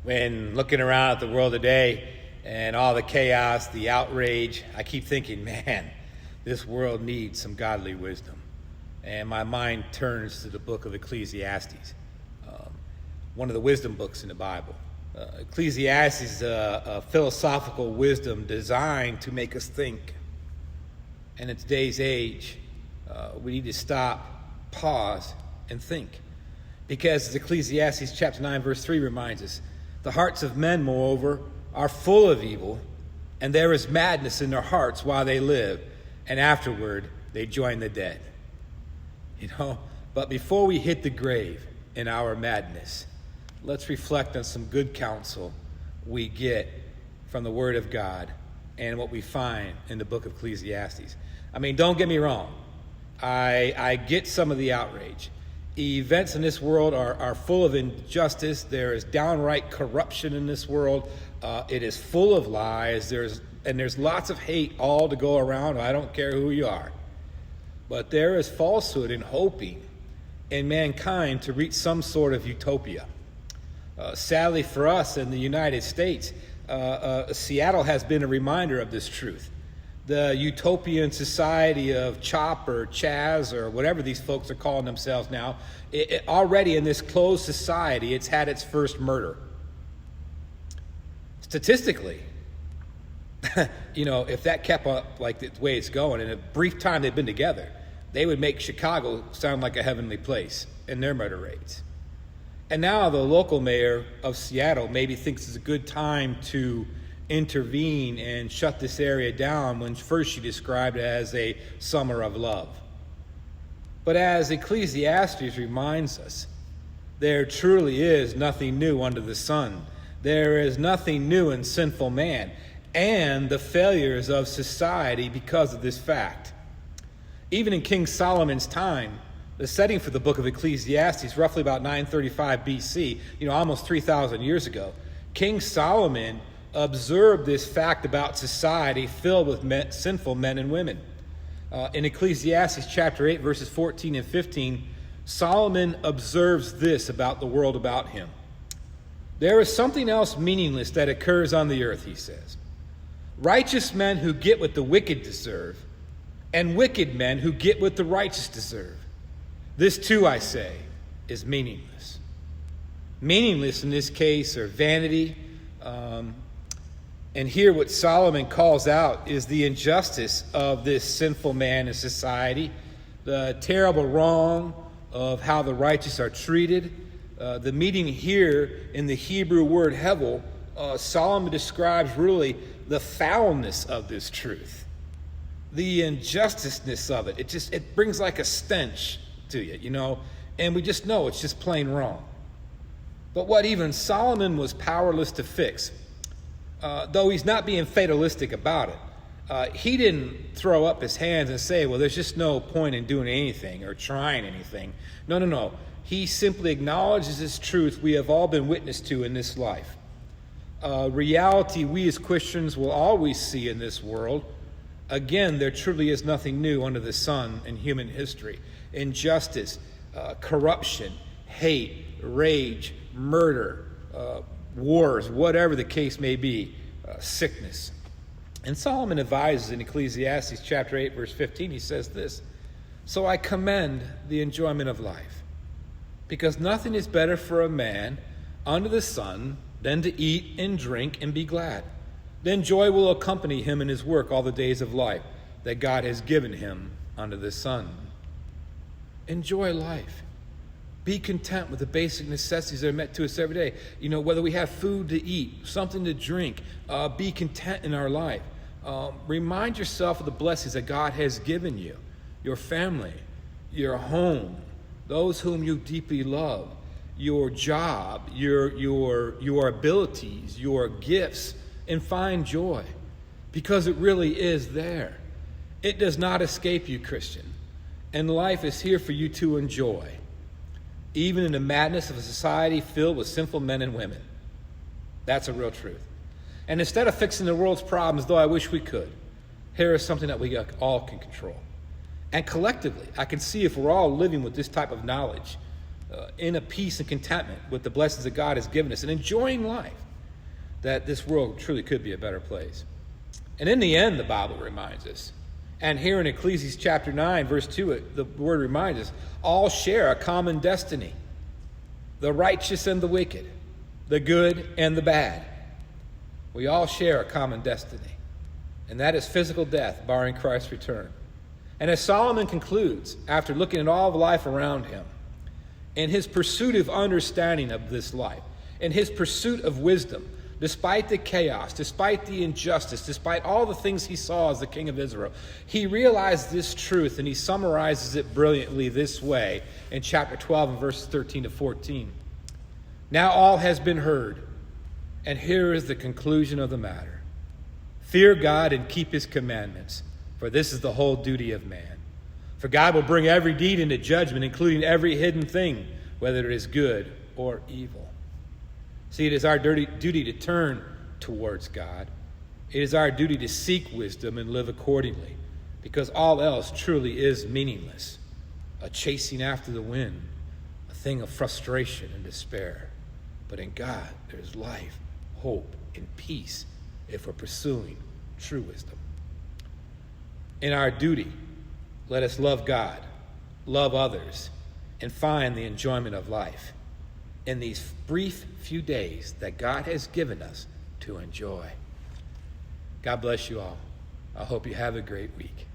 When looking around at the world today and all the chaos, the outrage, I keep thinking, man, this world needs some godly wisdom. And my mind turns to the book of Ecclesiastes, one of the wisdom books in the Bible. Ecclesiastes is a philosophical wisdom designed to make us think. And in today's age, we need to stop, pause, and think. Because as Ecclesiastes chapter 9, verse 3 reminds us, the hearts of men, moreover, are full of evil, and there is madness in their hearts while they live, and afterward they join the dead. But before we hit the grave in our madness, let's reflect on some good counsel we get from the Word of God and what we find in the book of Ecclesiastes. I mean, don't get me wrong. I get some of the outrage. Events in this world are full of injustice. There is downright corruption in this world. It is full of lies. There's lots of hate all to go around. I don't care who you are. But there is falsehood in hoping in mankind to reach some sort of utopia. Sadly for us in the United States, Seattle has been a reminder of this truth. The utopian society of CHOP or Chaz or whatever these folks are calling themselves now, already in this closed society, it's had its first murder. Statistically, if that kept up like the way it's going, in a brief time they've been together, they would make Chicago sound like a heavenly place in their murder rates. And now the local mayor of Seattle maybe thinks it's a good time to intervene and shut this area down when first she described it as a summer of love. But as Ecclesiastes reminds us, there truly is nothing new under the sun. There is nothing new in sinful man and the failures of society because of this fact. Even in King Solomon's time, the setting for the book of Ecclesiastes, roughly about 935 BC, almost 3,000 years ago, King Solomon observed this fact about society filled with sinful men and women. In Ecclesiastes chapter 8, verses 14 and 15, Solomon observes this about the world about him. There is something else meaningless that occurs on the earth, he says. Righteous men who get what the wicked deserve, and wicked men who get what the righteous deserve. This too, I say, is meaningless. Meaningless in this case are vanity, and here what Solomon calls out is the injustice of this sinful man in society, the terrible wrong of how the righteous are treated. The meaning here in the Hebrew word hevel, Solomon describes really the foulness of this truth, the injusticeness of it. It brings like a stench to you, and we just know it's just plain wrong. But what even Solomon was powerless to fix, though he's not being fatalistic about it, he didn't throw up his hands and say, well, there's just no point in doing anything or trying anything. No. He simply acknowledges this truth we have all been witness to in this life. Reality we as Christians will always see in this world. Again, there truly is nothing new under the sun in human history. Injustice, corruption, hate, rage, murder, wars, whatever the case may be, sickness. And Solomon advises in Ecclesiastes chapter 8, verse 15, he says this, "So I commend the enjoyment of life, because nothing is better for a man under the sun than to eat and drink and be glad. Then joy will accompany him in his work all the days of life that God has given him under the sun." Enjoy life. Be content with the basic necessities that are met to us every day. Whether we have food to eat, something to drink, be content in our life. Remind yourself of the blessings that God has given you, your family, your home, those whom you deeply love, your job, your abilities, your gifts, and find joy, because it really is there. It does not escape you, Christian, and life is here for you to enjoy, even in the madness of a society filled with sinful men and women. That's a real truth. And instead of fixing the world's problems, though I wish we could, here is something that we all can control. And collectively, I can see if we're all living with this type of knowledge, in a peace and contentment with the blessings that God has given us and enjoying life, that this world truly could be a better place. And in the end, the Bible reminds us, and here in Ecclesiastes chapter 9, verse 2, the word reminds us, all share a common destiny. The righteous and the wicked, the good and the bad. We all share a common destiny, and that is physical death, barring Christ's return. And as Solomon concludes, after looking at all the life around him, in his pursuit of understanding of this life, in his pursuit of wisdom, despite the chaos, despite the injustice, despite all the things he saw as the king of Israel, he realized this truth, and he summarizes it brilliantly this way in chapter 12 and verses 13 to 14. Now all has been heard, and here is the conclusion of the matter. Fear God and keep his commandments, for this is the whole duty of man. For God will bring every deed into judgment, including every hidden thing, whether it is good or evil. See, it is our duty to turn towards God. It is our duty to seek wisdom and live accordingly, because all else truly is meaningless, a chasing after the wind, a thing of frustration and despair. But in God, there is life, hope, and peace if we're pursuing true wisdom. In our duty, let us love God, love others, and find the enjoyment of life in these brief few days that God has given us to enjoy. God bless you all. I hope you have a great week.